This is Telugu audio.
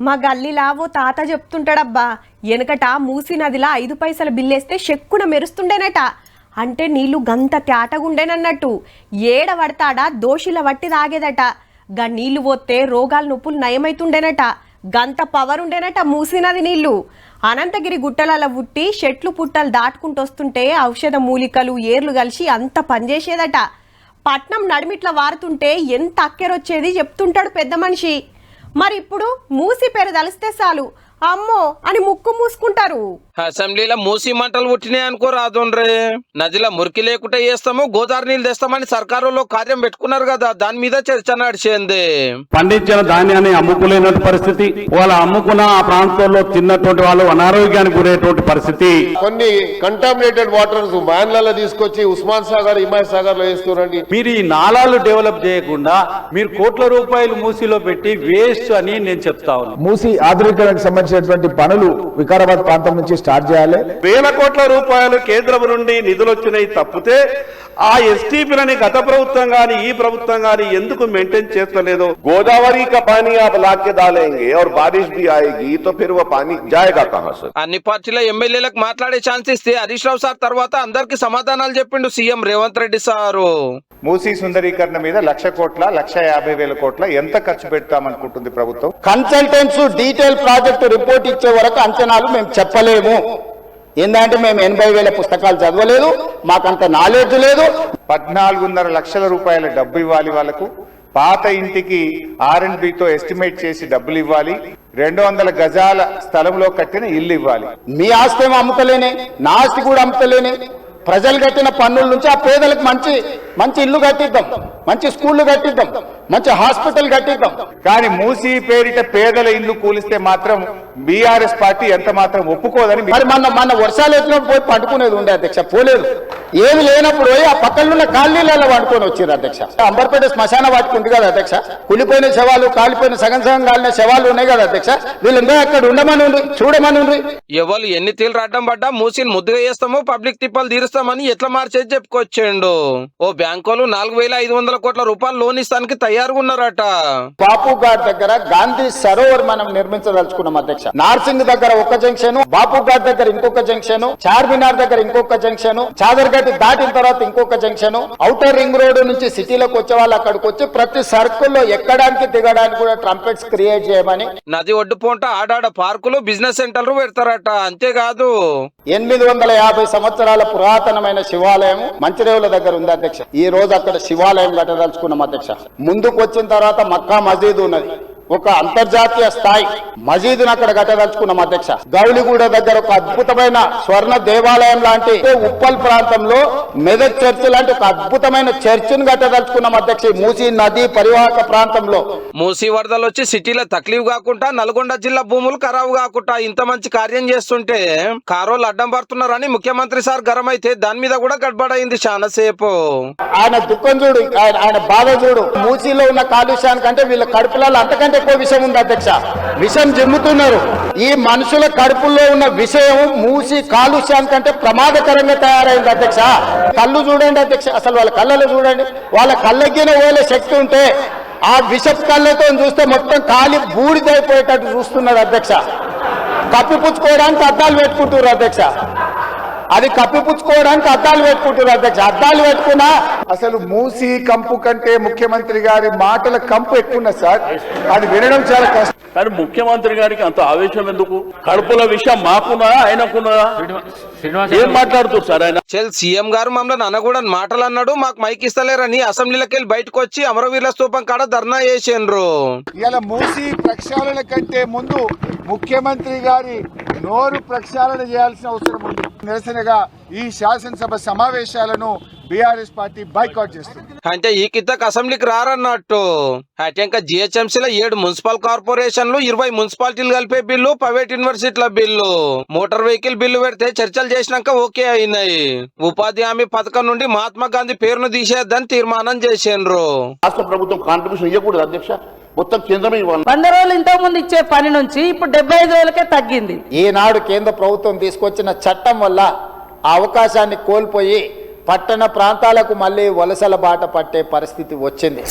మా గల్లీలా ఓ తాత చెప్తుంటాడబ్బా, వెనకట మూసి నదిలా 5 పైసల బిల్లేస్తే చెక్కున మెరుస్తుండేనట. అంటే నీళ్లు గంత తేటగుండేనన్నట్టు. ఏడ పడతాడా దోషిల వట్టి తాగేదట. గా నీళ్లు పోతే రోగాల నొప్పులు నయమైతుండేనట. గంత పవర్ ఉండేనట మూసి నది నీళ్లు. అనంతగిరి గుట్టల ఉట్టి చెట్లు పుట్టలు దాటుకుంటూ వస్తుంటే ఔషధ మూలికలు ఏర్లు కలిసి అంత పనిచేసేదట. పట్నం నడిమిట్ల వారుతుంటే ఎంత అక్కెరొచ్చేది చెప్తుంటాడు పెద్ద మనిషి. మరి ఇప్పుడు మూసి పేరు తలిస్తే చాలు అమ్మో అని ముక్కు మూసుకుంటారు. అసెంబ్లీలో మూసి మంటలు పుట్టినాయి అనుకో రాదుండ్రే. నదిలో మురికి లేకుండా చేస్తాము, గోదావరి నీళ్ళు తెస్తామని సర్కారులో కార్యం పెట్టుకున్నారు కదా, దాని మీద చర్చ నడిచింది. పండించిన ధాన్యాన్ని అమ్ముకోలేనటువంటి పరిస్థితి, వాళ్ళ అమ్ముకున్న ఆ ప్రాంతంలో తిన్నటువంటి వాళ్ళు అనారోగ్యానికి గురయ్యేటువంటి పరిస్థితి. కొన్ని కంటామినేటెడ్ వాటర్స్ వ్యాన్లలో తీసుకొచ్చి ఉస్మాన్ సాగర్, హిమాయత్ సాగర్ లో వేస్తున్నారండి. మీరు ఈ నాలాలు డెవలప్ చేయకుండా మీరు కోట్ల రూపాయలు మూసీలో పెట్టి వేస్ట్ అని నేను చెప్తా ఉన్నాను. మూసి ఆధునీకరణకు సంబంధించినటువంటి పనులు వికారాబాద్ ప్రాంతం నుంచి స్టార్ట్ చేయాలి. వేల కోట్ల రూపాయలు కేంద్రం నుండి నిధులు వచ్చినాయి తప్పితే ఆ ఎస్టీపీలని గత ప్రభుత్వం గాని ఈ ప్రభుత్వం గాని ఎందుకు మెయింటైన్ చేస్తలేదు? గోదావరి का पानी आप लाके डालेंगे और बारिश भी आएगी तो फिर वो पानी जाएगा कहां से? అన్ని పార్టీల ఎమ్మెల్యేలకు మాట్లాడే ఛాన్స్ ఇస్తే హరీష్ రావు సార్ తర్వాత అందరికి సమాధానాలు చెప్పిండు సీఎం రేవంత్ రెడ్డి సారు. మూసీ సుందరీకరణ మీద 1,00,000 కోట్ల 1,50,000 కోట్ల ఎంత ఖర్చు పెడతామనుకుంటుంది ప్రభుత్వం? కన్సల్టెంట్స్ డీటెయిల్ ప్రాజెక్టు రిపోర్ట్ ఇచ్చే వరకు అంచనాలు మేము చెప్పలేము. ఏంటంటే మేము 80,000 పుస్తకాలు చదవలేదు, మాకంత నాలెడ్జ్ లేదు. 14.5 లక్షల రూపాయల డబ్బు ఇవ్వాలి వాళ్ళకు. పాత ఇంటికి R&Bతో ఎస్టిమేట్ చేసి డబ్బులు ఇవ్వాలి. 200 గజాల స్థలంలో కట్టిన ఇల్లు ఇవ్వాలి. మీ ఆస్తి ఏమో అమ్ముతలేనే, నా ఆస్తి కూడా అమ్ముతలేనే. ప్రజలు కట్టిన పన్నుల నుంచి ఆ పేదలకు మంచి మంచి ఇల్లు కట్టిద్దాం, మంచి స్కూళ్లు కట్టిద్దాం, మంచి హాస్పిటల్ కట్టిద్దాం. కానీ మూసీ పేరిట పేదల ఇల్లు కూలిస్తే మాత్రం బీఆర్ఎస్ పార్టీ ఎంత మాత్రం ఒప్పుకోదని. మరి మన వర్షాలు వచ్చినప్పుడు పోయి పండుకునేది ఉండే అధ్యక్ష, పోలేదు. ఏమి లేనప్పుడు పోయి ఆ పక్కన కాలనీలలో వండుకొని వచ్చారు అధ్యక్ష. అంబర్పేట శ్మశాన వాటికి ఉంది కదా అధ్యక్ష, కులిపోయిన శవాలు, కాలిపోయిన సగం కాలిన శవాలు ఉన్నాయి కదా అధ్యక్ష. వీళ్ళందరూ అక్కడ ఉండమని చూడమని. ఎవరు ఎన్ని తీళ్ళు అడ్డం పడ్డా మూసీని ముద్దుగా చేస్తాము, పబ్లిక్ తిప్పలు తీరుస్తామని ఎట్లా మార్చేది చెప్పుకొచ్చిండు. ఓ బ్యాంకులు 4,500 కోట్ల రూపాయలు లోన్ ఇస్తానికి తయారుగా ఉన్నారట. బాపు ఘాట్ దగ్గర గాంధీ సరోవర్ మనం నిర్మించదలుచుకున్నాం అధ్యక్ష. నార్సింగ్ దగ్గర ఒక జంక్షన్, బాపు ఘాట్ దగ్గర ఇంకొక జంక్షన్, చార్మినార్ దగ్గర ఇంకొక జంక్షన్, చాదర్ గట్టి దాటిన తర్వాత ఇంకొక జంక్షన్. ఔటర్ రింగ్ రోడ్ నుంచి సిటీలోకి వచ్చే వాళ్ళు అక్కడికి వచ్చి ప్రతి సర్కిల్ లో ఎక్కడానికి దిగడానికి కూడా ట్రంపెట్స్ క్రియేట్ చేయమని. నది ఒడ్డు పోంట ఆడాడ పార్కులు, బిజినెస్ సెంటర్లు పెడతారట. అంతేకాదు 850 సంవత్సరాల పురాతనమైన శివాలయం మంచిరేవుల దగ్గర ఉంది అధ్యక్ష. ఈ రోజు అక్కడ శివాలయం కట్టదలుచుకున్నాం అధ్యక్ష. ముందుకు వచ్చిన తర్వాత మక్కా మసీదు ఉన్నది, ఒక అంతర్జాతీయ స్థాయి మసీదును అక్కడ కట్టదలుచుకున్నాం అధ్యక్ష. గౌలిగూడ దగ్గర ఒక అద్భుతమైన స్వర్ణ దేవాలయం లాంటి, ఉప్పల్ ప్రాంతంలో మెదక్ చర్చ్ లాంటి ఒక అద్భుతమైన చర్చిని కట్టదలుచుకున్నాం అధ్యక్ష. మూసీ నది పరివాహక ప్రాంతంలో మూసీ వరదలు వచ్చి సిటీలో తక్లీఫ్ కాకుండా, నల్గొండ జిల్లా భూములు ఖరాబు కాకుండా ఇంత మంచి కార్యం చేస్తుంటే కారోలు అడ్డం పడుతున్నారని ముఖ్యమంత్రి సార్ గరం అయితే దాని మీద కూడా గడబడైంది చాలా సేపు. ఆయన దుఃఖం చూడు, ఆయన బాధ చూడు. మూసీలో ఉన్న కాలుష్యానికంటే వీళ్ళ కడుపులలో అంతకంటే ఎక్కువ విషయం ఉంది అధ్యక్ష. విషం జిమ్ముతున్నారు. ఈ మనుషుల కడుపుల్లో ఉన్న విషయం మూసి కాలుష్యానికంటే ప్రమాదకరంగా తయారైంది అధ్యక్ష. కళ్ళు చూడండి అధ్యక్ష, అసలు వాళ్ళ కళ్ళలో చూడండి. వాళ్ళ కళ్ళగిన వేలే శక్తి ఉంటే ఆ విషపు కళ్ళతో చూస్తే మొత్తం కాలి బూడిదైపోయేటట్టు చూస్తున్నారు అధ్యక్ష. కప్పిపుచ్చుకోవడానికి అద్దాలు పెట్టుకుంటున్నారు అధ్యక్ష. అది కప్పిపుచ్చుకోవడానికి అద్దాలు పెట్టుకుంటున్నారు అధ్యక్ష. అద్దాలు పెట్టుకున్నా అసలు మూసీ కంపు కంటే ముఖ్యమంత్రి గారి మాటల కంపు ఎక్కువ సార్. అది వినడం చాలా కష్టం. కానీ ముఖ్యమంత్రి గారికి అంత ఆవేశం ఎందుకు? కడుపుల విషయం మాకున్నా ఆయనకున్నా ఏం మాట్లాడుతారు సార్ ఆయన? సీఎం గారు మమ్మల్ని అనకూడని మాటలు అన్నాడు, మాకు మైక్ ఇస్తలేరని అసెంబ్లీలోకి వెళ్ళి బయటకు వచ్చి అమరవీరుల స్తూపం కాడ ధర్నా చేసిండ్రు. ఇలా మూసీ ప్రక్షాళన కంటే ముందు ముఖ్యమంత్రి గారి నోరు ప్రక్షాళన చేయాల్సిన అవసరం ఉంది. నిరసనగా ఈ శాసనసభ సమావేశాలను బీఆర్ఎస్ పార్టీ బైకాట్ చేస్తుంది. అంటే ఈ కిందకు అసెంబ్లీకి రారన్నట్టు. అంటే ఇంకా జిహెచ్ఎంసీలో 7 మున్సిపల్ కార్పొరేషన్లు, 20 మున్సిపాలిటీలు కలిపే బిల్లు, ప్రైవేట్ యూనివర్సిటీల బిల్లు, మోటార్ వెహికల్ బిల్లు పెడితే చర్చలు చేసినాక ఓకే అయినాయి. ఉపాధి హామీ పథకం నుండి మహాత్మా గాంధీ పేరును తీసేద్దని తీర్మానం చేసిండ్రు. రాష్ట్ర ప్రభుత్వం కాంట్రిబ్యూషన్ ఇవ్వకూడదు అధ్యక్ష, మొత్తం కేంద్రమే ఇవ్వాలి. 100 రోజులు ఇంతకు ముందు ఇచ్చే పని నుంచి ఇప్పుడు 75 రోజులకే తగ్గింది. ఈనాడు కేంద్ర ప్రభుత్వం తీసుకొచ్చిన చట్టం వల్ల ఆ అవకాశాన్ని కోల్పోయి పట్టణ ప్రాంతాలకు మళ్ళీ వలసల బాట పట్టే పరిస్థితి వచ్చింది.